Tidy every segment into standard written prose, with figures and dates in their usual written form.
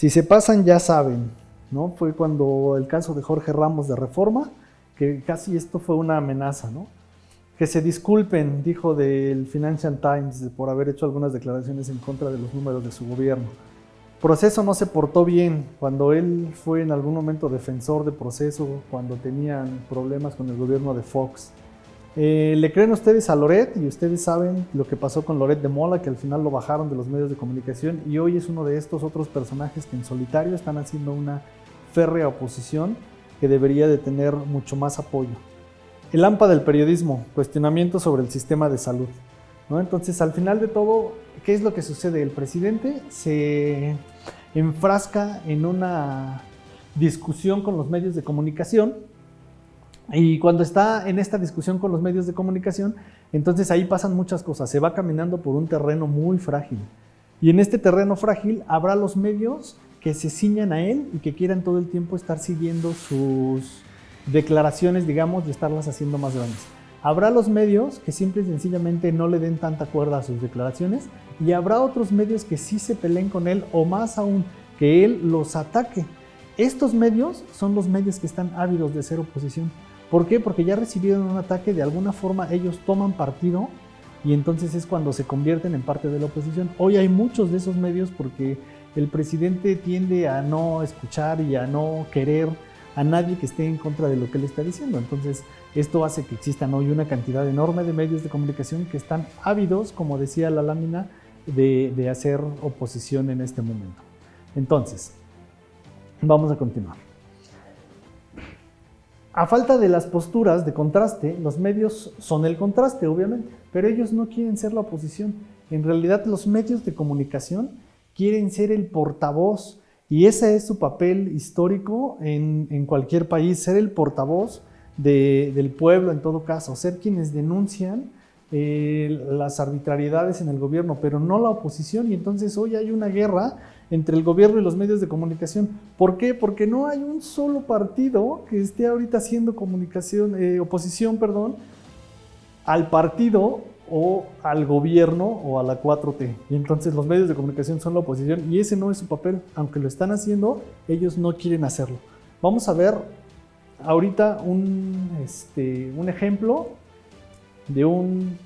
Si se pasan ya saben, ¿no? Fue cuando el caso de Jorge Ramos de Reforma, que casi esto fue una amenaza, ¿no? Que se disculpen, dijo del Financial Times, por haber hecho algunas declaraciones en contra de los números de su gobierno. Proceso no se portó bien cuando él fue en algún momento defensor de Proceso, cuando tenían problemas con el gobierno de Fox. ¿Le creen ustedes a Loret? Y ustedes saben lo que pasó con Loret de Mola, que al final lo bajaron de los medios de comunicación y hoy es uno de estos otros personajes que en solitario están haciendo una férrea oposición que debería de tener mucho más apoyo. El AMPA del periodismo, cuestionamientos sobre el sistema de salud, ¿no? Entonces, al final de todo, ¿qué es lo que sucede? El presidente se enfrasca en una discusión con los medios de comunicación. Y cuando está en esta discusión con los medios de comunicación, entonces ahí pasan muchas cosas. Se va caminando por un terreno muy frágil. Y en este terreno frágil habrá los medios que se ciñan a él y que quieran todo el tiempo estar siguiendo sus declaraciones, digamos, y estarlas haciendo más grandes. Habrá los medios que simple y sencillamente no le den tanta cuerda a sus declaraciones y habrá otros medios que sí se peleen con él o más aún, que él los ataque. Estos medios son los medios que están ávidos de ser oposición. ¿Por qué? Porque ya recibieron un ataque, de alguna forma ellos toman partido y entonces es cuando se convierten en parte de la oposición. Hoy hay muchos de esos medios porque el presidente tiende a no escuchar y a no querer a nadie que esté en contra de lo que él está diciendo. Entonces esto hace que existan hoy una cantidad enorme de medios de comunicación que están ávidos, como decía la lámina, de hacer oposición en este momento. Entonces, vamos a continuar. A falta de las posturas de contraste, los medios son el contraste, obviamente, pero ellos no quieren ser la oposición. En realidad, los medios de comunicación quieren ser el portavoz, y ese es su papel histórico en cualquier país, ser el portavoz del pueblo en todo caso, ser quienes denuncian las arbitrariedades en el gobierno, pero no la oposición, y entonces hoy hay una guerra entre el gobierno y los medios de comunicación. ¿Por qué? Porque no hay un solo partido que esté ahorita haciendo oposición, al partido o al gobierno o a la 4T. Y entonces los medios de comunicación son la oposición y ese no es su papel. Aunque lo están haciendo, ellos no quieren hacerlo. Vamos a ver ahorita un ejemplo de un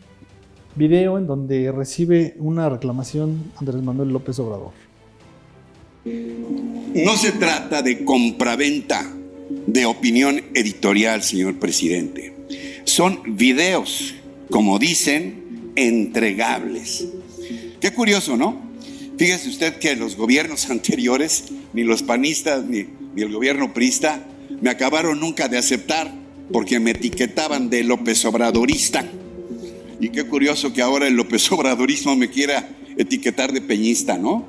video en donde recibe una reclamación Andrés Manuel López Obrador. No se trata de compraventa de opinión editorial, señor presidente. Son videos, como dicen, entregables. Qué curioso, ¿no? Fíjese usted que los gobiernos anteriores, ni los panistas ni el gobierno priista, me acabaron nunca de aceptar porque me etiquetaban de López Obradorista. Y qué curioso que ahora el López Obradorismo me quiera etiquetar de peñista, ¿no?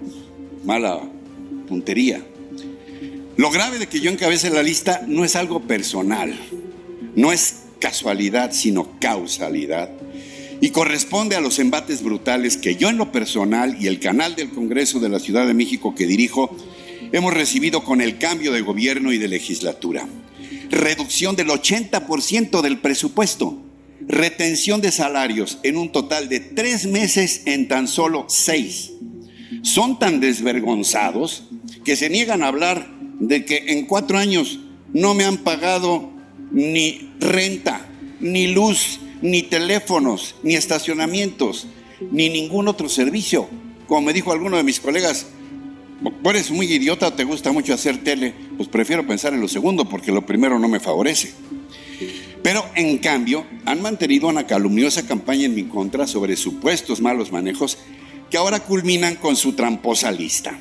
Mala puntería. Lo grave de que yo encabece la lista no es algo personal, no es casualidad, sino causalidad. Y corresponde a los embates brutales que yo en lo personal y el canal del Congreso de la Ciudad de México que dirijo hemos recibido con el cambio de gobierno y de legislatura. Reducción del 80% del presupuesto, retención de salarios en un total de 3 meses en tan solo 6. Son tan desvergonzados que se niegan a hablar de que en 4 años no me han pagado ni renta, ni luz, ni teléfonos, ni estacionamientos, ni ningún otro servicio. Como me dijo alguno de mis colegas, ¿tú eres muy idiota o te gusta mucho hacer tele? Pues prefiero pensar en lo segundo porque lo primero no me favorece. Pero en cambio han mantenido una calumniosa campaña en mi contra sobre supuestos malos manejos que ahora culminan con su tramposa lista.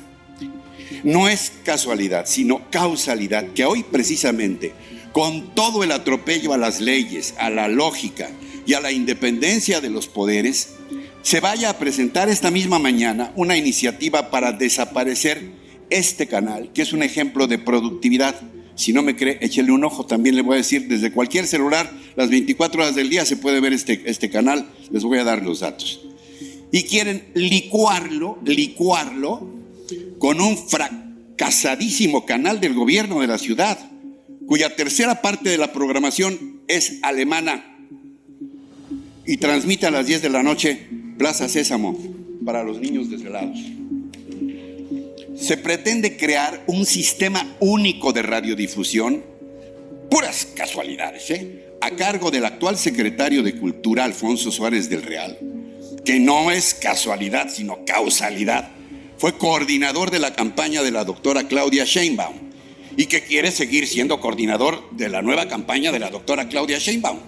No es casualidad, sino causalidad que hoy precisamente, con todo el atropello a las leyes, a la lógica y a la independencia de los poderes, se vaya a presentar esta misma mañana una iniciativa para desaparecer este canal, que es un ejemplo de productividad. Si no me cree, échele un ojo, también le voy a decir, desde cualquier celular, las 24 horas del día se puede ver este canal, les voy a dar los datos. Y quieren licuarlo con un fracasadísimo canal del gobierno de la ciudad, cuya tercera parte de la programación es alemana y transmite a las 10 de la noche Plaza Sésamo para los niños desvelados. se pretende crear un sistema único de radiodifusión, puras casualidades, a cargo del actual secretario de Cultura, Alfonso Suárez del Real, que no es casualidad, sino causalidad. Fue coordinador de la campaña de la doctora Claudia Sheinbaum y que quiere seguir siendo coordinador de la nueva campaña de la doctora Claudia Sheinbaum.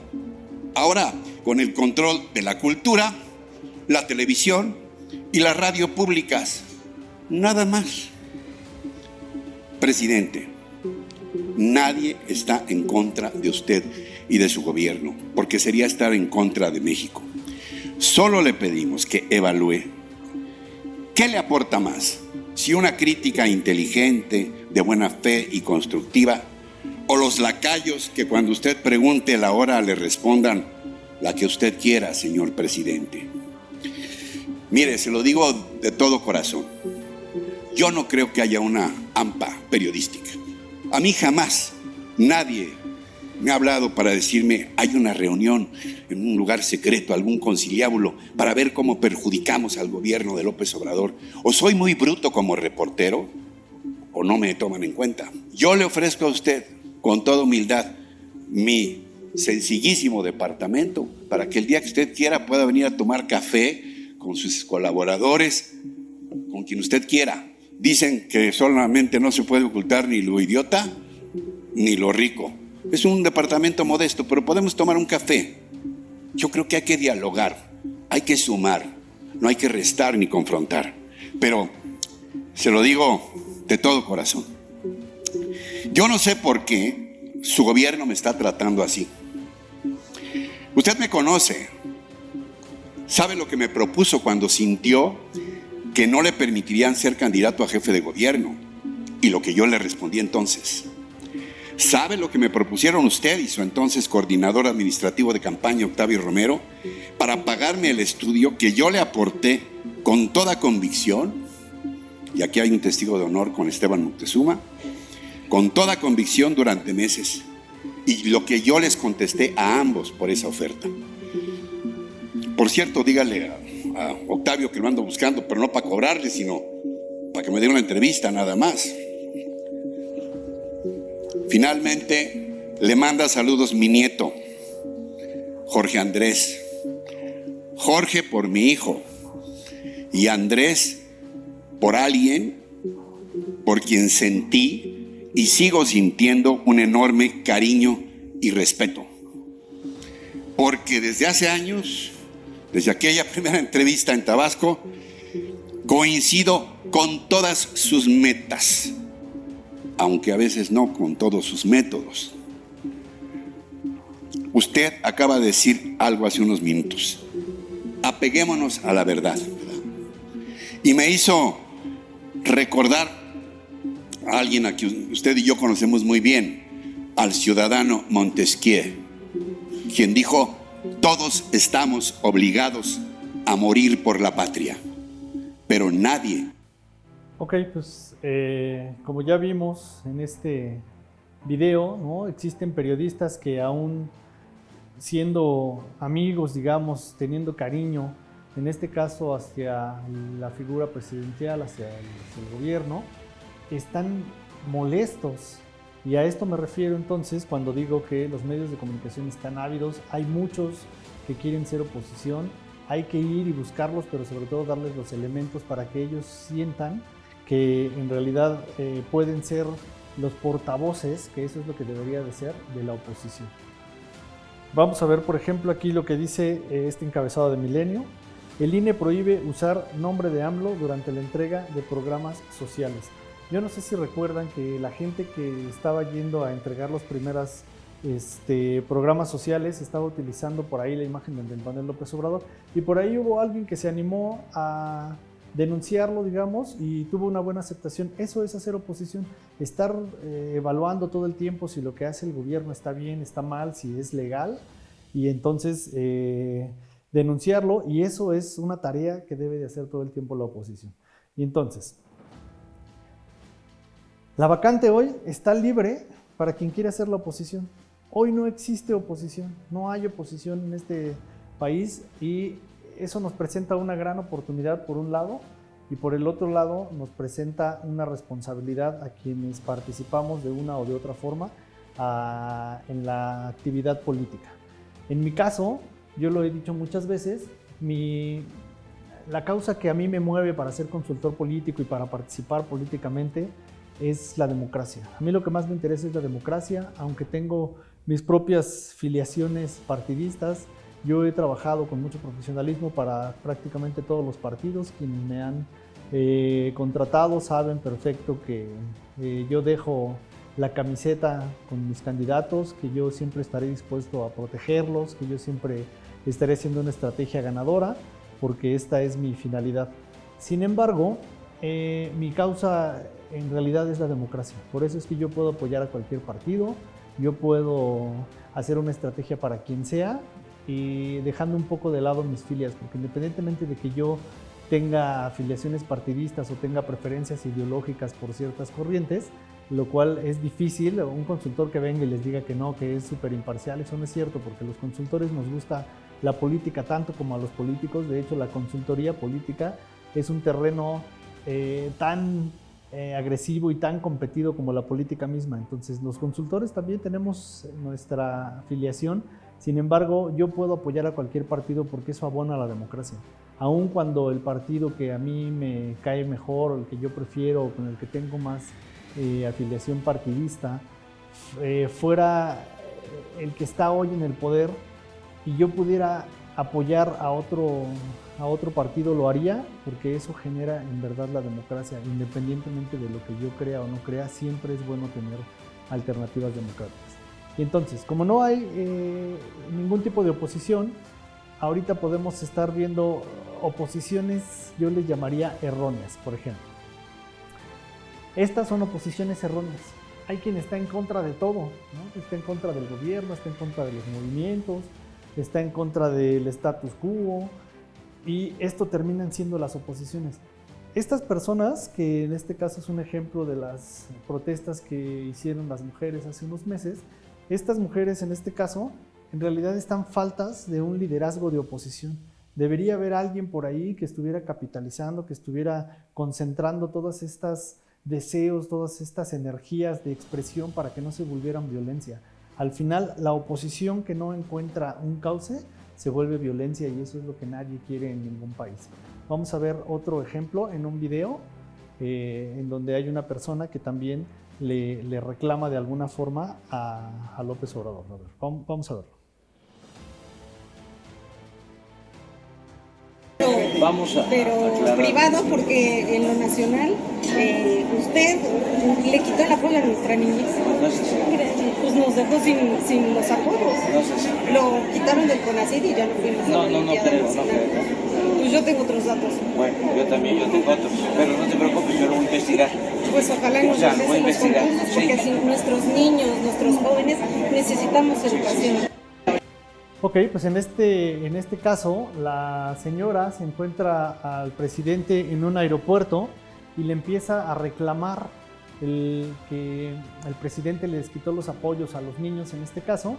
Ahora, con el control de la cultura, la televisión y las radio públicas. Nada más. Presidente, nadie está en contra de usted y de su gobierno, porque sería estar en contra de México. Solo le pedimos que evalúe qué le aporta más, si una crítica inteligente, de buena fe y constructiva, o los lacayos que cuando usted pregunte la hora le respondan la que usted quiera, señor presidente. Mire, se lo digo de todo corazón. Yo no creo que haya una AMPA periodística. A mí jamás nadie me ha hablado para decirme hay una reunión en un lugar secreto, algún conciliábulo, para ver cómo perjudicamos al gobierno de López Obrador. O soy muy bruto como reportero, o no me toman en cuenta. Yo le ofrezco a usted, con toda humildad, mi sencillísimo departamento, para que el día que usted quiera pueda venir a tomar café con sus colaboradores, con quien usted quiera. Dicen que solamente no se puede ocultar ni lo idiota ni lo rico. Es un departamento modesto, pero podemos tomar un café. Yo creo que hay que dialogar, hay que sumar, no hay que restar ni confrontar. Pero se lo digo de todo corazón. Yo no sé por qué su gobierno me está tratando así. Usted me conoce, sabe lo que me propuso cuando sintió que no le permitirían ser candidato a jefe de gobierno y lo que yo le respondí entonces. ¿Sabe lo que me propusieron usted y su entonces coordinador administrativo de campaña, Octavio Romero, para pagarme el estudio que yo le aporté con toda convicción? Y aquí hay un testigo de honor con Esteban Moctezuma, con toda convicción durante meses, y lo que yo les contesté a ambos por esa oferta. Por cierto, dígale a Octavio que lo ando buscando, pero no para cobrarle, sino para que me dé una entrevista nada más. Finalmente, le manda saludos mi nieto, Jorge Andrés. Jorge por mi hijo y Andrés por alguien por quien sentí y sigo sintiendo un enorme cariño y respeto. Porque desde hace años, desde aquella primera entrevista en Tabasco, coincido con todas sus metas, aunque a veces no con todos sus métodos. Usted acaba de decir algo hace unos minutos. Apeguémonos a la verdad. Y me hizo recordar a alguien a quien usted y yo conocemos muy bien, al ciudadano Montesquieu, quien dijo: todos estamos obligados a morir por la patria, pero nadie. Ok, pues como ya vimos en este video, ¿no? Existen periodistas que aún siendo amigos, digamos, teniendo cariño, en este caso hacia la figura presidencial, hacia el gobierno, están molestos. Y a esto me refiero entonces cuando digo que los medios de comunicación están ávidos. Hay muchos que quieren ser oposición, hay que ir y buscarlos, pero sobre todo darles los elementos para que ellos sientan que en realidad pueden ser los portavoces, que eso es lo que debería de ser, de la oposición. Vamos a ver, por ejemplo, aquí lo que dice este encabezado de Milenio. El INE prohíbe usar nombre de AMLO durante la entrega de programas sociales. Yo no sé si recuerdan que la gente que estaba yendo a entregar los primeros programas sociales estaba utilizando por ahí la imagen de Andrés Manuel López Obrador, y por ahí hubo alguien que se animó a denunciarlo, digamos, y tuvo una buena aceptación. Eso es hacer oposición, estar evaluando todo el tiempo si lo que hace el gobierno está bien, está mal, si es legal, y entonces denunciarlo, y eso es una tarea que debe de hacer todo el tiempo la oposición. Y entonces, la vacante hoy está libre para quien quiera hacer la oposición. Hoy no existe oposición, no hay oposición en este país, y eso nos presenta una gran oportunidad, por un lado, y por el otro lado nos presenta una responsabilidad a quienes participamos de una o de otra forma en la actividad política. En mi caso, yo lo he dicho muchas veces, la causa que a mí me mueve para ser consultor político y para participar políticamente es la democracia. A mí lo que más me interesa es la democracia, aunque tengo mis propias filiaciones partidistas. Yo he trabajado con mucho profesionalismo para prácticamente todos los partidos. Quienes me han contratado saben perfecto que yo dejo la camiseta con mis candidatos, que yo siempre estaré dispuesto a protegerlos, que yo siempre estaré haciendo una estrategia ganadora, porque esta es mi finalidad. Sin embargo, mi causa en realidad es la democracia. Por eso es que yo puedo apoyar a cualquier partido, yo puedo hacer una estrategia para quien sea, y dejando un poco de lado mis filias, porque independientemente de que yo tenga afiliaciones partidistas o tenga preferencias ideológicas por ciertas corrientes, lo cual es difícil, un consultor que venga y les diga que no, que es súper imparcial, eso no es cierto, porque a los consultores nos gusta la política tanto como a los políticos. De hecho, la consultoría política es un terreno tan agresivo y tan competido como la política misma. Entonces, los consultores también tenemos nuestra afiliación. Sin embargo, yo puedo apoyar a cualquier partido porque eso abona a la democracia. Aun cuando el partido que a mí me cae mejor, o el que yo prefiero, o con el que tengo más afiliación partidista, fuera el que está hoy en el poder, y yo pudiera apoyar a otro partido, lo haría, porque eso genera en verdad la democracia. Independientemente de lo que yo crea o no crea, siempre es bueno tener alternativas democráticas. Y entonces, como no hay ningún tipo de oposición, ahorita podemos estar viendo oposiciones, yo les llamaría erróneas, por ejemplo. Estas son oposiciones erróneas. Hay quien está en contra de todo, ¿no? Está en contra del gobierno, está en contra de los movimientos, está en contra del status quo, y esto terminan siendo las oposiciones. Estas personas, que en este caso es un ejemplo de las protestas que hicieron las mujeres hace unos meses, estas mujeres en este caso en realidad están faltas de un liderazgo de oposición. Debería haber alguien por ahí que estuviera capitalizando, que estuviera concentrando todas estas deseos, todas estas energías de expresión para que no se volvieran violencia. Al final, la oposición que no encuentra un cauce se vuelve violencia, y eso es lo que nadie quiere en ningún país. Vamos a ver otro ejemplo en un video en donde hay una persona que también le reclama de alguna forma a López Obrador. A ver, vamos a verlo. Pero privado, porque en lo nacional usted le quitó el apoyo a nuestra niñez. Pues nos dejó sin los apoyos. Lo quitaron del CONACYT y ya no fuimos. No creo. Pues yo tengo otros datos. Bueno, yo tengo otros, pero no te preocupes, yo lo voy a investigar. Pues ojalá nos den los concursos, porque así nuestros niños, nuestros jóvenes necesitamos educación. Ok, pues en este caso, la señora se encuentra al presidente en un aeropuerto y le empieza a reclamar que el presidente les quitó los apoyos a los niños en este caso,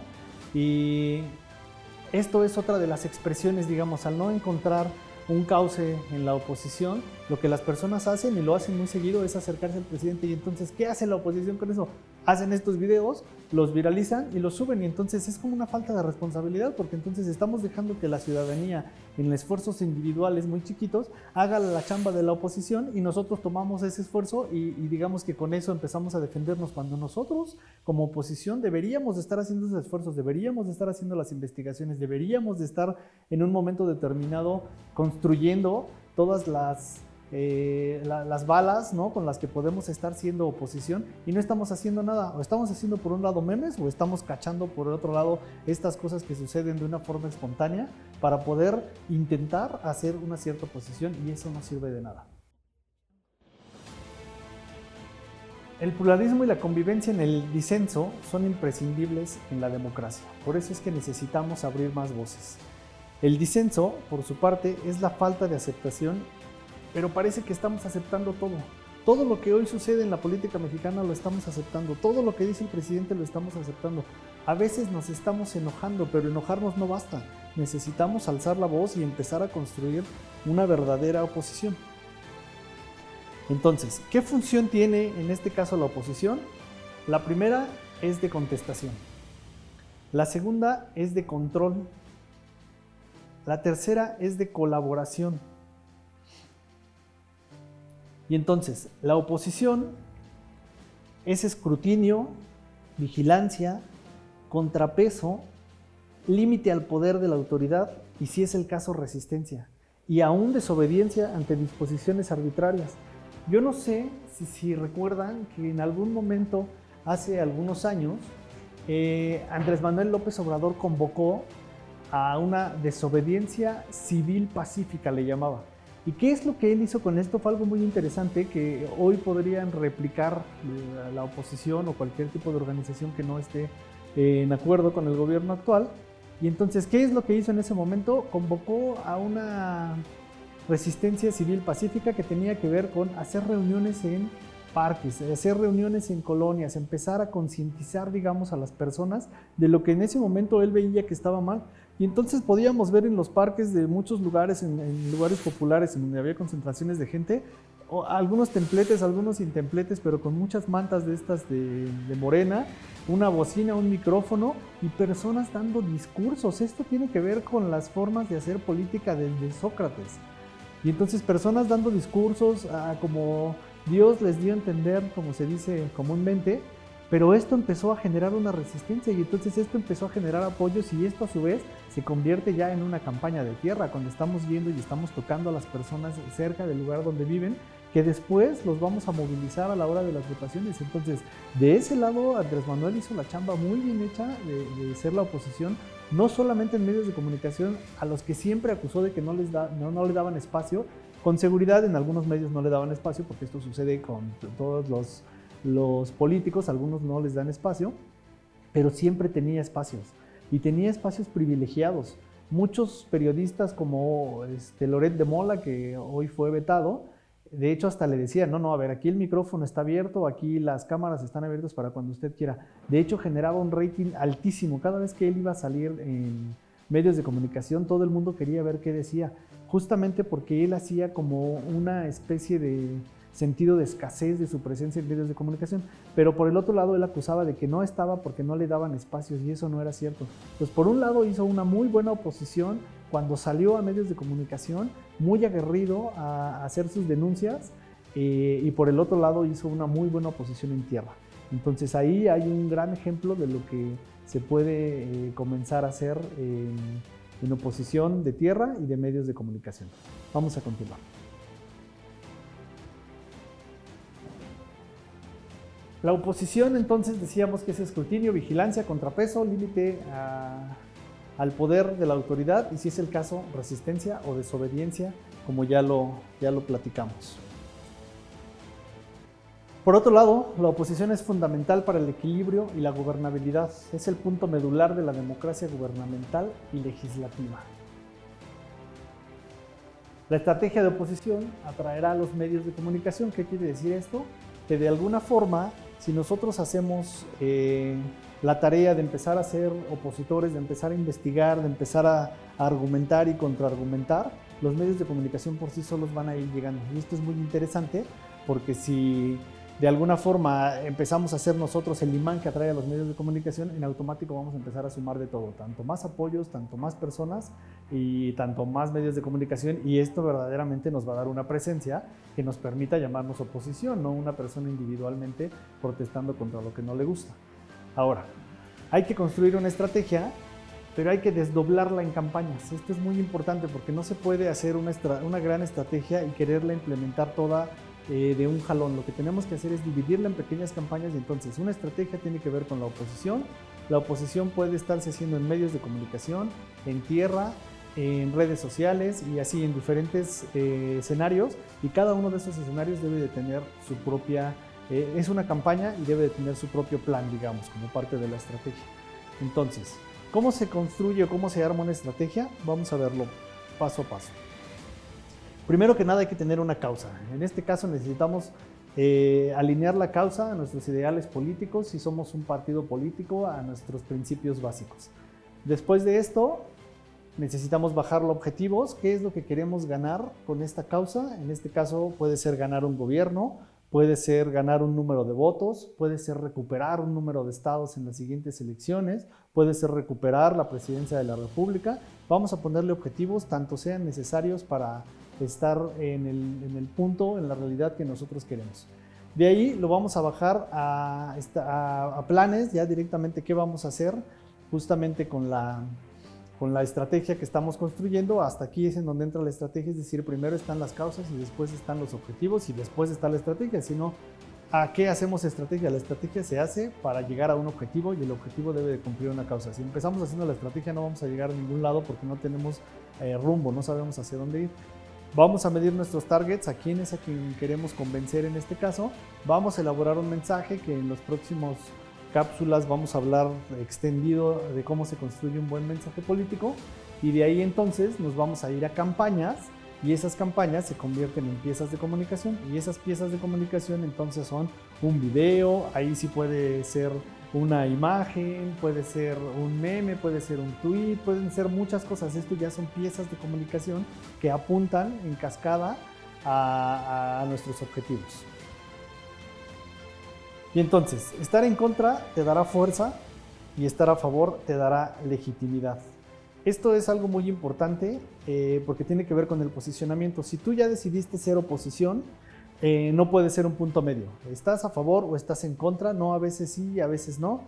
y esto es otra de las expresiones, digamos, al no encontrar un cauce en la oposición, lo que las personas hacen, y lo hacen muy seguido, es acercarse al presidente. Y entonces, ¿qué hace la oposición con eso? Hacen estos videos, los viralizan y los suben, y entonces es como una falta de responsabilidad, porque entonces estamos dejando que la ciudadanía, en esfuerzos individuales muy chiquitos, haga la chamba de la oposición, y nosotros tomamos ese esfuerzo y digamos que con eso empezamos a defendernos, cuando nosotros como oposición deberíamos de estar haciendo esos esfuerzos, deberíamos de estar haciendo las investigaciones, deberíamos de estar en un momento determinado construyendo todas las balas, ¿no?, con las que podemos estar siendo oposición, y no estamos haciendo nada. O estamos haciendo por un lado memes, o estamos cachando por el otro lado estas cosas que suceden de una forma espontánea para poder intentar hacer una cierta oposición, y eso no sirve de nada. El pluralismo y la convivencia en el disenso son imprescindibles en la democracia. Por eso es que necesitamos abrir más voces. El disenso, por su parte, es la falta de aceptación, pero parece que estamos aceptando todo. Todo lo que hoy sucede en la política mexicana lo estamos aceptando. Todo lo que dice el presidente lo estamos aceptando. A veces nos estamos enojando, pero enojarnos no basta. Necesitamos alzar la voz y empezar a construir una verdadera oposición. Entonces, ¿qué función tiene en este caso la oposición? La primera es de contestación. La segunda es de control. La tercera es de colaboración. Y entonces, la oposición es escrutinio, vigilancia, contrapeso, límite al poder de la autoridad y, si es el caso, resistencia. Y aún desobediencia ante disposiciones arbitrarias. Yo no sé si recuerdan que en algún momento, hace algunos años, Andrés Manuel López Obrador convocó a una desobediencia civil pacífica, le llamaba. ¿Y qué es lo que él hizo con esto? Fue algo muy interesante que hoy podrían replicar la oposición o cualquier tipo de organización que no esté en acuerdo con el gobierno actual. Y entonces, ¿qué es lo que hizo en ese momento? Convocó a una resistencia civil pacífica que tenía que ver con hacer reuniones en parques, hacer reuniones en colonias, empezar a concientizar, digamos, a las personas de lo que en ese momento él veía que estaba mal. Y entonces podíamos ver en los parques de muchos lugares, en lugares populares en donde había concentraciones de gente, algunos templetes, algunos sin templetes, pero con muchas mantas de estas de morena, una bocina, un micrófono y personas dando discursos. Esto tiene que ver con las formas de hacer política de Sócrates. Y entonces personas dando discursos como Dios les dio a entender, como se dice comúnmente, pero esto empezó a generar una resistencia y entonces esto empezó a generar apoyos y esto a su vez se convierte ya en una campaña de tierra, cuando estamos viendo y estamos tocando a las personas cerca del lugar donde viven, que después los vamos a movilizar a la hora de las votaciones. Entonces, de ese lado, Andrés Manuel hizo la chamba muy bien hecha de ser la oposición, no solamente en medios de comunicación, a los que siempre acusó de que no le daban espacio. Con seguridad en algunos medios no le daban espacio, porque esto sucede con todos los políticos, algunos no les dan espacio, pero siempre tenía espacios, y tenía espacios privilegiados. Muchos periodistas como Loret de Mola, que hoy fue vetado, de hecho hasta le decían, no, a ver, aquí el micrófono está abierto, aquí las cámaras están abiertas para cuando usted quiera. De hecho generaba un rating altísimo. Cada vez que él iba a salir en medios de comunicación, todo el mundo quería ver qué decía, justamente porque él hacía como una especie de sentido de escasez de su presencia en medios de comunicación, pero por el otro lado él acusaba de que no estaba porque no le daban espacios, y eso no era cierto. Pues por un lado hizo una muy buena oposición cuando salió a medios de comunicación, muy aguerrido a hacer sus denuncias, y por el otro lado hizo una muy buena oposición en tierra. Entonces ahí hay un gran ejemplo de lo que se puede comenzar a hacer en oposición de tierra y de medios de comunicación. Vamos a continuar. La oposición, entonces, decíamos que es escrutinio, vigilancia, contrapeso, límite al poder de la autoridad y, si es el caso, resistencia o desobediencia, como ya lo platicamos. Por otro lado, la oposición es fundamental para el equilibrio y la gobernabilidad. Es el punto medular de la democracia gubernamental y legislativa. La estrategia de oposición atraerá a los medios de comunicación. ¿Qué quiere decir esto? Que de alguna forma, si nosotros hacemos la tarea de empezar a ser opositores, de empezar a investigar, de empezar a argumentar y contraargumentar, los medios de comunicación por sí solos van a ir llegando. Y esto es muy interesante porque si de alguna forma empezamos a ser nosotros el imán que atrae a los medios de comunicación, en automático vamos a empezar a sumar de todo, tanto más apoyos, tanto más personas y tanto más medios de comunicación, y esto verdaderamente nos va a dar una presencia que nos permita llamarnos oposición, no una persona individualmente protestando contra lo que no le gusta. Ahora, hay que construir una estrategia, pero hay que desdoblarla en campañas. Esto es muy importante porque no se puede hacer una gran estrategia y quererla implementar toda de un jalón. Lo que tenemos que hacer es dividirla en pequeñas campañas, y entonces una estrategia tiene que ver con la oposición. La oposición puede estarse haciendo en medios de comunicación, en tierra, en redes sociales y así en diferentes escenarios, y cada uno de esos escenarios debe de tener su propia, es una campaña y debe de tener su propio plan, digamos, como parte de la estrategia. Entonces, ¿cómo se construye o cómo se arma una estrategia? Vamos a verlo paso a paso. Primero que nada hay que tener una causa. En este caso necesitamos alinear la causa a nuestros ideales políticos, si somos un partido político, a nuestros principios básicos. Después de esto, necesitamos bajarlo a objetivos. ¿Qué es lo que queremos ganar con esta causa? En este caso puede ser ganar un gobierno, puede ser ganar un número de votos, puede ser recuperar un número de estados en las siguientes elecciones, puede ser recuperar la presidencia de la República. Vamos a ponerle objetivos tanto sean necesarios para estar en el punto, en la realidad que nosotros queremos. De ahí lo vamos a bajar a planes, ya directamente qué vamos a hacer justamente con la estrategia que estamos construyendo. Hasta aquí es en donde entra la estrategia, es decir, primero están las causas y después están los objetivos y después está la estrategia. Si no, ¿a qué hacemos estrategia? La estrategia se hace para llegar a un objetivo y el objetivo debe de cumplir una causa. Si empezamos haciendo la estrategia no vamos a llegar a ningún lado porque no tenemos rumbo, no sabemos hacia dónde ir. Vamos a medir nuestros targets, a quién es a quien queremos convencer en este caso. Vamos a elaborar un mensaje que en los próximos cápsulas vamos a hablar extendido de cómo se construye un buen mensaje político, y de ahí entonces nos vamos a ir a campañas, y esas campañas se convierten en piezas de comunicación, y esas piezas de comunicación entonces son un video, ahí sí puede ser una imagen, puede ser un meme, puede ser un tweet, pueden ser muchas cosas. Esto ya son piezas de comunicación que apuntan en cascada a nuestros objetivos. Y entonces, estar en contra te dará fuerza y estar a favor te dará legitimidad. Esto es algo muy importante porque tiene que ver con el posicionamiento. Si tú ya decidiste ser oposición, no puede ser un punto medio. ¿Estás a favor o estás en contra? No, a veces sí, a veces no.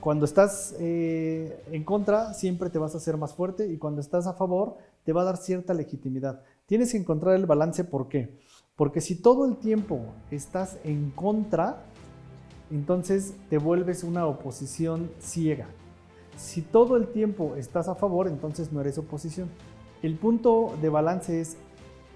Cuando estás en contra, siempre te vas a hacer más fuerte, y cuando estás a favor, te va a dar cierta legitimidad. Tienes que encontrar el balance. ¿Por qué? Porque si todo el tiempo estás en contra, entonces te vuelves una oposición ciega. Si todo el tiempo estás a favor, entonces no eres oposición. El punto de balance es,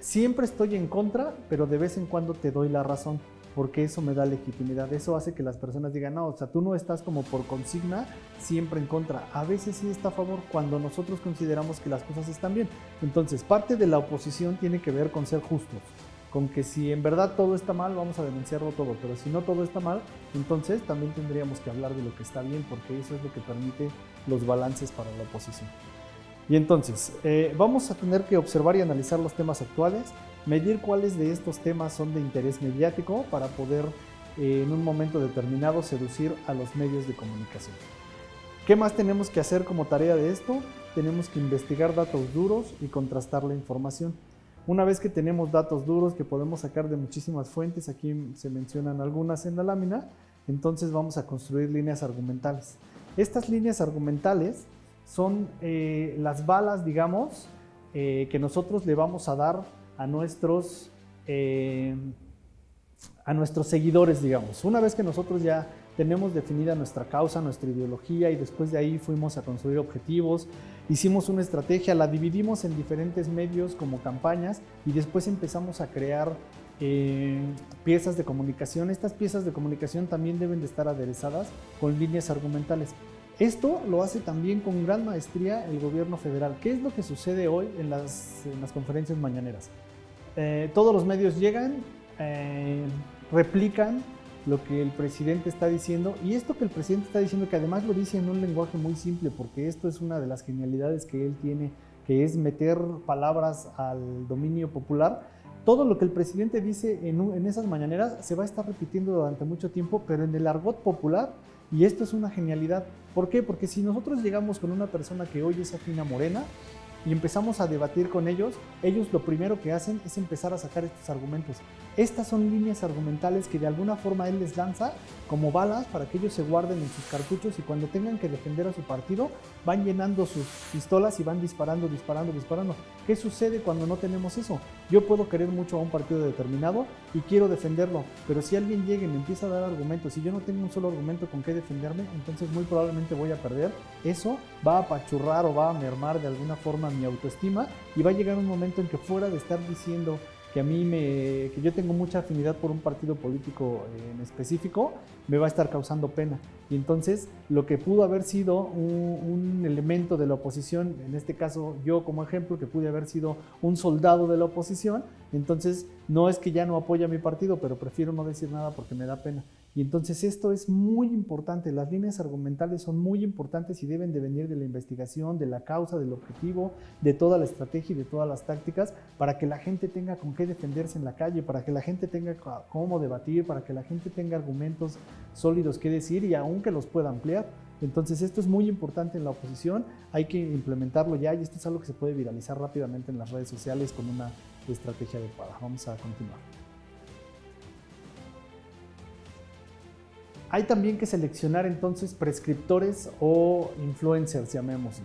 siempre estoy en contra, pero de vez en cuando te doy la razón, porque eso me da legitimidad. Eso hace que las personas digan, no, o sea, tú no estás como por consigna siempre en contra. A veces sí está a favor cuando nosotros consideramos que las cosas están bien. Entonces, parte de la oposición tiene que ver con ser justos, con que si en verdad todo está mal, vamos a denunciarlo todo, pero si no todo está mal, entonces también tendríamos que hablar de lo que está bien, porque eso es lo que permite los balances para la oposición. Y entonces, vamos a tener que observar y analizar los temas actuales, medir cuáles de estos temas son de interés mediático para poder en un momento determinado seducir a los medios de comunicación. ¿Qué más tenemos que hacer como tarea de esto? Tenemos que investigar datos duros y contrastar la información. Una vez que tenemos datos duros que podemos sacar de muchísimas fuentes, aquí se mencionan algunas en la lámina, entonces vamos a construir líneas argumentales. Estas líneas argumentales son las balas, digamos, que nosotros le vamos a dar a nuestros seguidores, digamos. Una vez que nosotros ya tenemos definida nuestra causa, nuestra ideología, y después de ahí fuimos a construir objetivos, hicimos una estrategia, la dividimos en diferentes medios como campañas, y después empezamos a crear piezas de comunicación. Estas piezas de comunicación también deben de estar aderezadas con líneas argumentales. Esto lo hace también con gran maestría el gobierno federal. ¿Qué es lo que sucede hoy en las conferencias mañaneras? Todos los medios llegan, replican lo que el presidente está diciendo, y esto que el presidente está diciendo, que además lo dice en un lenguaje muy simple, porque esto es una de las genialidades que él tiene, que es meter palabras al dominio popular. Todo lo que el presidente dice en esas mañaneras se va a estar repitiendo durante mucho tiempo, pero en el argot popular, y esto es una genialidad. ¿Por qué? Porque si nosotros llegamos con una persona que hoy es afín a Morena y empezamos a debatir con ellos lo primero que hacen es empezar a sacar estos argumentos. Estas son líneas argumentales que de alguna forma él les lanza como balas para que ellos se guarden en sus cartuchos, y cuando tengan que defender a su partido van llenando sus pistolas y van disparando. ¿Qué sucede cuando no tenemos eso? Yo puedo querer mucho a un partido determinado y quiero defenderlo, pero si alguien llega y me empieza a dar argumentos y yo no tengo un solo argumento con qué defenderme, entonces muy probablemente voy a perder. Eso va a apachurrar o va a mermar de alguna forma mi autoestima, y va a llegar un momento en que, fuera de estar diciendo que yo tengo mucha afinidad por un partido político en específico, me va a estar causando pena. Y entonces lo que pudo haber sido un elemento de la oposición, en este caso yo como ejemplo, que pude haber sido un soldado de la oposición, entonces no es que ya no apoya a mi partido, pero prefiero no decir nada porque me da pena. Y entonces esto es muy importante, las líneas argumentales son muy importantes y deben de venir de la investigación, de la causa, del objetivo, de toda la estrategia y de todas las tácticas, para que la gente tenga con qué defenderse en la calle, para que la gente tenga cómo debatir, para que la gente tenga argumentos sólidos que decir y aún que los pueda ampliar. Entonces esto es muy importante en la oposición, hay que implementarlo ya y esto es algo que se puede viralizar rápidamente en las redes sociales con una estrategia adecuada. Vamos a continuar. Hay también que seleccionar entonces prescriptores o influencers, llamémoslo.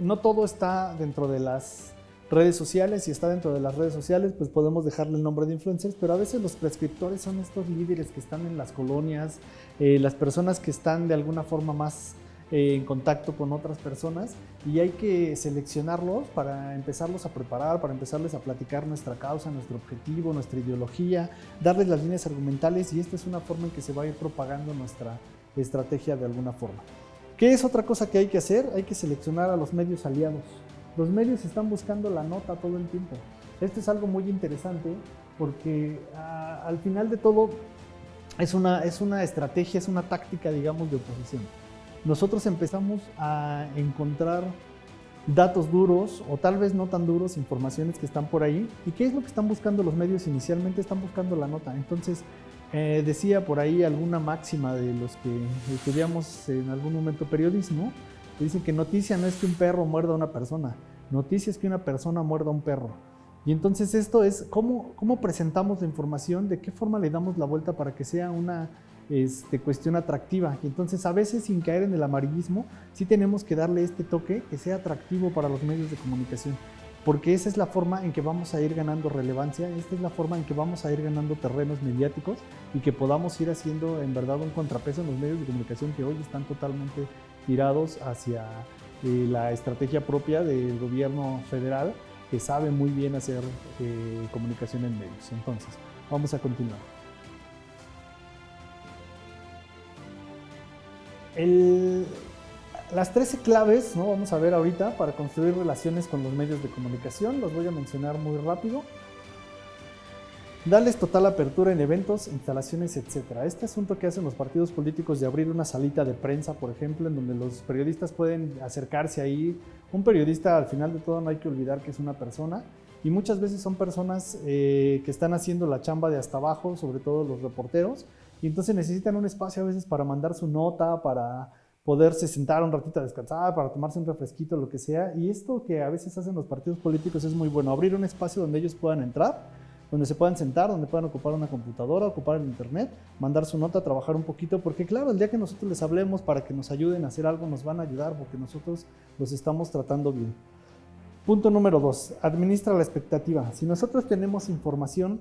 No todo está dentro de las redes sociales. Si está dentro de las redes sociales, pues podemos dejarle el nombre de influencers, pero a veces los prescriptores son estos líderes que están en las colonias, las personas que están de alguna forma más en contacto con otras personas, y hay que seleccionarlos para empezarlos a preparar, para empezarles a platicar nuestra causa, nuestro objetivo, nuestra ideología, darles las líneas argumentales, y esta es una forma en que se va a ir propagando nuestra estrategia de alguna forma. ¿Qué es otra cosa que hay que hacer? Hay que seleccionar a los medios aliados. Los medios están buscando la nota todo el tiempo. Esto es algo muy interesante porque al final de todo es una estrategia, es una táctica, digamos, de oposición. Nosotros empezamos a encontrar datos duros o tal vez no tan duros, informaciones que están por ahí. ¿Y qué es lo que están buscando los medios inicialmente? Están buscando la nota. Entonces, decía por ahí alguna máxima de los que estudiamos en algún momento periodismo, que dicen que noticia no es que un perro muerda a una persona, noticia es que una persona muerda a un perro. Y entonces esto es cómo presentamos la información, de qué forma le damos la vuelta para que sea una cuestión atractiva. Y entonces a veces, sin caer en el amarillismo, sí tenemos que darle este toque que sea atractivo para los medios de comunicación, porque esa es la forma en que vamos a ir ganando relevancia, esta es la forma en que vamos a ir ganando terrenos mediáticos y que podamos ir haciendo en verdad un contrapeso en los medios de comunicación que hoy están totalmente tirados hacia la estrategia propia del gobierno federal, que sabe muy bien hacer comunicación en medios. Entonces, vamos a continuar. Las 13 claves, ¿no? Vamos a ver ahorita para construir relaciones con los medios de comunicación, los voy a mencionar muy rápido. Darles total apertura en eventos, instalaciones, etc. Este asunto que hacen los partidos políticos de abrir una salita de prensa, por ejemplo, en donde los periodistas pueden acercarse ahí. Un periodista, al final de todo, no hay que olvidar que es una persona, y muchas veces son personas que están haciendo la chamba de hasta abajo, sobre todo los reporteros, y entonces necesitan un espacio a veces para mandar su nota, para poderse sentar un ratito a descansar, para tomarse un refresquito, lo que sea. Y esto que a veces hacen los partidos políticos es muy bueno, abrir un espacio donde ellos puedan entrar, donde se puedan sentar, donde puedan ocupar una computadora, ocupar el internet, mandar su nota, trabajar un poquito, porque claro, el día que nosotros les hablemos para que nos ayuden a hacer algo, nos van a ayudar porque nosotros los estamos tratando bien. Punto número 2, administra la expectativa. Si nosotros tenemos información,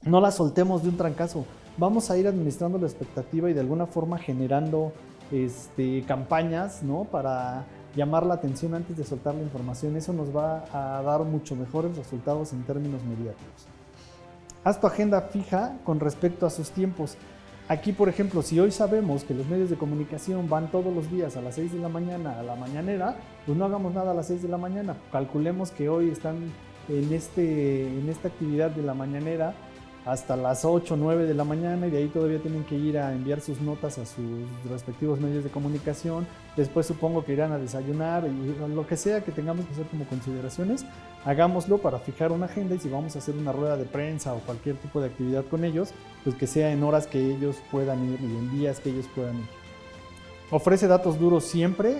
no la soltemos de un trancazo, vamos a ir administrando la expectativa y de alguna forma generando campañas, ¿no?, para llamar la atención antes de soltar la información. Eso nos va a dar mucho mejores resultados en términos mediáticos. Haz tu agenda fija con respecto a sus tiempos. Aquí, por ejemplo, si hoy sabemos que los medios de comunicación van todos los días a las 6 de la mañana a la mañanera, pues no hagamos nada a las 6 de la mañana. Calculemos que hoy están en esta actividad de la mañanera hasta las 8 o 9 de la mañana, y de ahí todavía tienen que ir a enviar sus notas a sus respectivos medios de comunicación. Después supongo que irán a desayunar, y lo que sea que tengamos que hacer como consideraciones, hagámoslo para fijar una agenda, y si vamos a hacer una rueda de prensa o cualquier tipo de actividad con ellos, pues que sea en horas que ellos puedan ir y en días que ellos puedan ir. Ofrece datos duros siempre.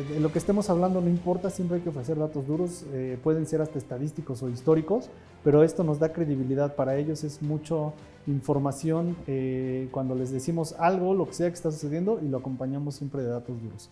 De lo que estemos hablando no importa, siempre hay que ofrecer datos duros, pueden ser hasta estadísticos o históricos, pero esto nos da credibilidad. Para ellos es mucha información cuando les decimos algo, lo que sea que está sucediendo, y lo acompañamos siempre de datos duros.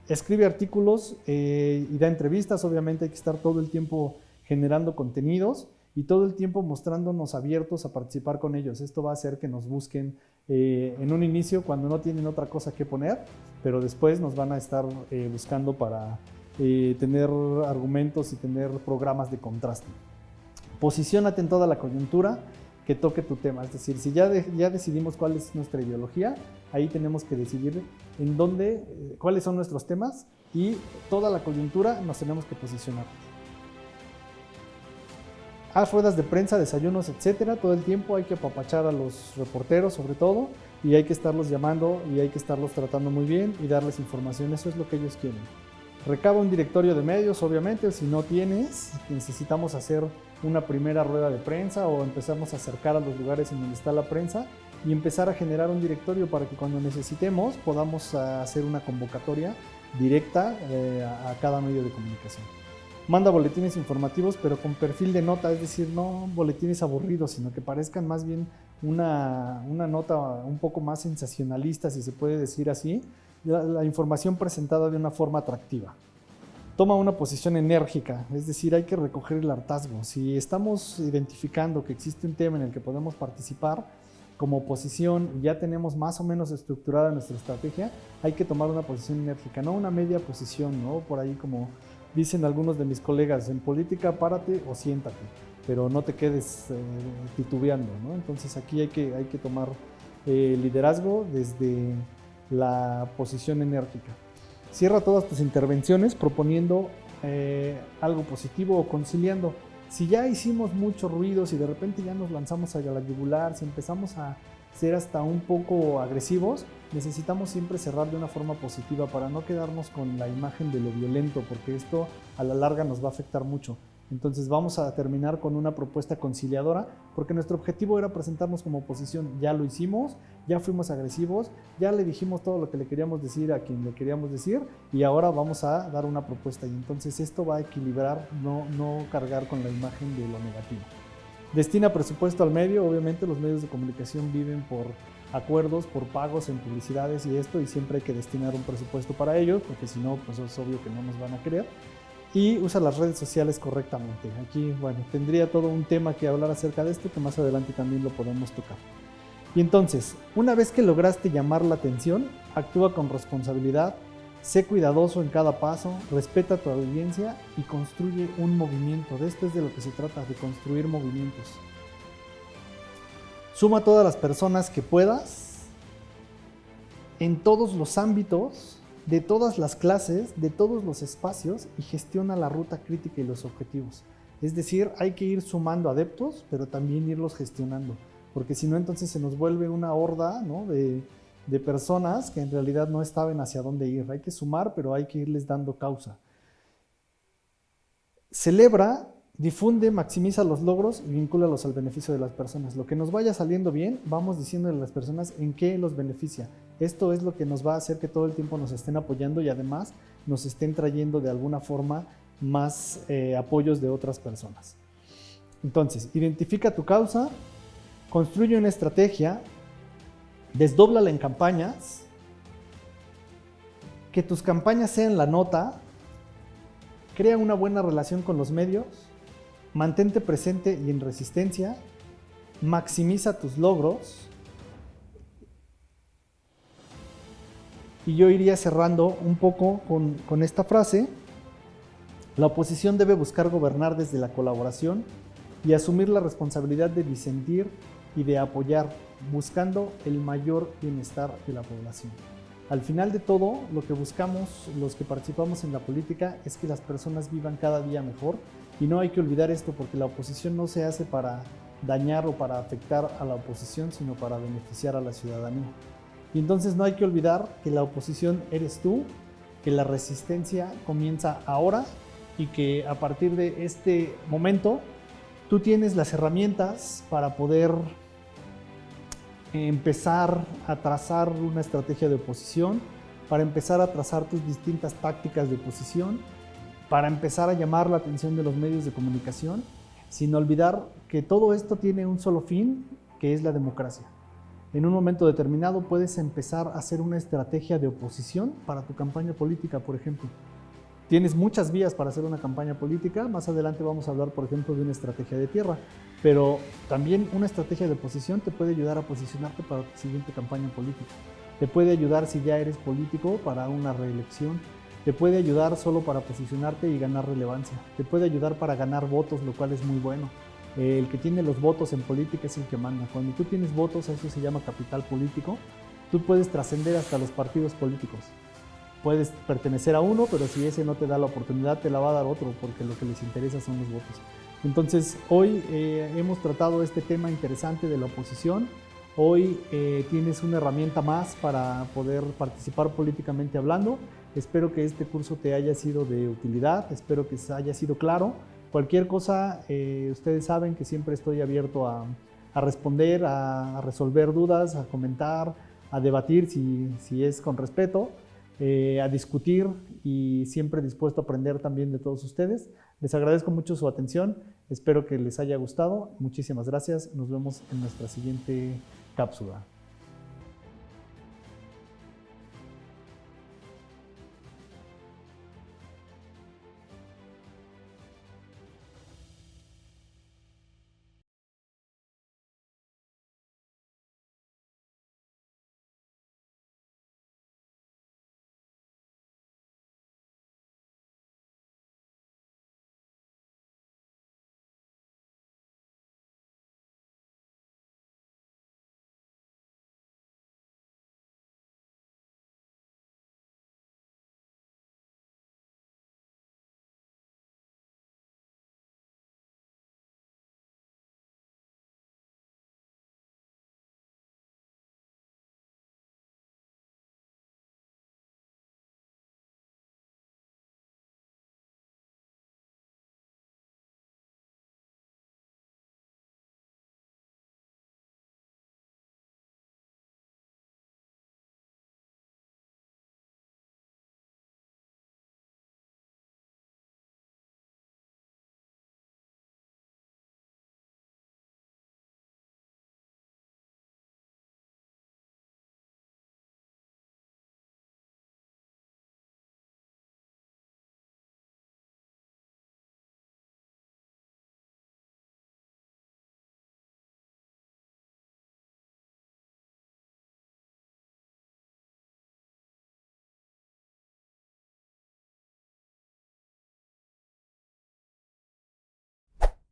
Escribe artículos y da entrevistas. Obviamente hay que estar todo el tiempo generando contenidos y todo el tiempo mostrándonos abiertos a participar con ellos. Esto va a hacer que nos busquen en un inicio cuando no tienen otra cosa que poner, pero después nos van a estar buscando para tener argumentos y tener programas de contraste. Posiciónate en toda la coyuntura que toque tu tema. Es decir, si ya decidimos cuál es nuestra ideología, ahí tenemos que decidir en dónde, cuáles son nuestros temas, y toda la coyuntura nos tenemos que posicionar. haz ruedas de prensa, desayunos, etcétera, todo el tiempo hay que apapachar a los reporteros sobre todo, y hay que estarlos llamando y hay que estarlos tratando muy bien y darles información, eso es lo que ellos quieren. Recaba un directorio de medios, obviamente, si no tienes, necesitamos hacer una primera rueda de prensa o empezamos a acercar a los lugares en donde está la prensa y empezar a generar un directorio para que cuando necesitemos podamos hacer una convocatoria directa a cada medio de comunicación. Manda boletines informativos, pero con perfil de nota, es decir, no boletines aburridos, sino que parezcan más bien una nota un poco más sensacionalista, si se puede decir así, la información presentada de una forma atractiva. Toma una posición enérgica, es decir, hay que recoger el hartazgo. Si estamos identificando que existe un tema en el que podemos participar como oposición y ya tenemos más o menos estructurada nuestra estrategia, hay que tomar una posición enérgica, no una media posición, ¿no? Por ahí como dicen algunos de mis colegas, en política párate o siéntate, pero no te quedes titubeando, ¿no? Entonces aquí hay que tomar liderazgo desde la posición enérgica. Cierra todas tus intervenciones proponiendo algo positivo o conciliando. Si ya hicimos mucho ruido, si de repente ya nos lanzamos a la yugular, si empezamos a ser hasta un poco agresivos, necesitamos siempre cerrar de una forma positiva para no quedarnos con la imagen de lo violento, porque esto a la larga nos va a afectar mucho. Entonces vamos a terminar con una propuesta conciliadora, porque nuestro objetivo era presentarnos como oposición. Ya lo hicimos, ya fuimos agresivos, ya le dijimos todo lo que le queríamos decir a quien le queríamos decir, y ahora vamos a dar una propuesta. Y entonces esto va a equilibrar, no cargar con la imagen de lo negativo. Destina presupuesto al medio. Obviamente los medios de comunicación viven por acuerdos, por pagos en publicidades y esto, y siempre hay que destinar un presupuesto para ellos, porque si no, pues es obvio que no nos van a querer. Y usa las redes sociales correctamente. Aquí, bueno, tendría todo un tema que hablar acerca de esto, que más adelante también lo podemos tocar. Y entonces, una vez que lograste llamar la atención, actúa con responsabilidad, sé cuidadoso en cada paso, respeta a tu audiencia y construye un movimiento. De esto es de lo que se trata, de construir movimientos. Suma a todas las personas que puedas, en todos los ámbitos, de todas las clases, de todos los espacios, y gestiona la ruta crítica y los objetivos. Es decir, hay que ir sumando adeptos, pero también irlos gestionando, porque si no, entonces se nos vuelve una horda, ¿no?, de personas que en realidad no saben hacia dónde ir. Hay que sumar, pero hay que irles dando causa. Celebra, difunde, maximiza los logros y vincúlalos al beneficio de las personas. Lo que nos vaya saliendo bien, vamos diciéndole a las personas en qué los beneficia. Esto es lo que nos va a hacer que todo el tiempo nos estén apoyando y además nos estén trayendo de alguna forma más apoyos de otras personas. Entonces, identifica tu causa, construye una estrategia, desdóblala en campañas, que tus campañas sean la nota, crea una buena relación con los medios, mantente presente y en resistencia, maximiza tus logros. Y yo iría cerrando un poco con esta frase: la oposición debe buscar gobernar desde la colaboración y asumir la responsabilidad de disentir y de apoyar, buscando el mayor bienestar de la población. Al final de todo, lo que buscamos los que participamos en la política es que las personas vivan cada día mejor, y no hay que olvidar esto, porque la oposición no se hace para dañar o para afectar a la oposición, sino para beneficiar a la ciudadanía. Y entonces no hay que olvidar que la oposición eres tú, que la resistencia comienza ahora y que a partir de este momento tú tienes las herramientas para poder empezar a trazar una estrategia de oposición, para empezar a trazar tus distintas tácticas de oposición, para empezar a llamar la atención de los medios de comunicación, sin olvidar que todo esto tiene un solo fin, que es la democracia. En un momento determinado puedes empezar a hacer una estrategia de oposición para tu campaña política, por ejemplo. Tienes muchas vías para hacer una campaña política. Más adelante vamos a hablar, por ejemplo, de una estrategia de tierra, pero también una estrategia de oposición te puede ayudar a posicionarte para tu siguiente campaña política. Te puede ayudar si ya eres político para una reelección. Te puede ayudar solo para posicionarte y ganar relevancia. Te puede ayudar para ganar votos, lo cual es muy bueno. El que tiene los votos en política es el que manda. Cuando tú tienes votos, eso se llama capital político. Tú puedes trascender hasta los partidos políticos. puedes pertenecer a uno, pero si ese no te da la oportunidad, te la va a dar otro, porque lo que les interesa son los votos. Entonces, hoy hemos tratado este tema interesante de la oposición. Hoy tienes una herramienta más para poder participar políticamente hablando. Espero que este curso te haya sido de utilidad, espero que haya sido claro. Cualquier cosa, ustedes saben que siempre estoy abierto a responder, a resolver dudas, a comentar, a debatir si es con respeto, a discutir, y siempre dispuesto a aprender también de todos ustedes. Les agradezco mucho su atención, espero que les haya gustado. Muchísimas gracias, nos vemos en nuestra siguiente cápsula.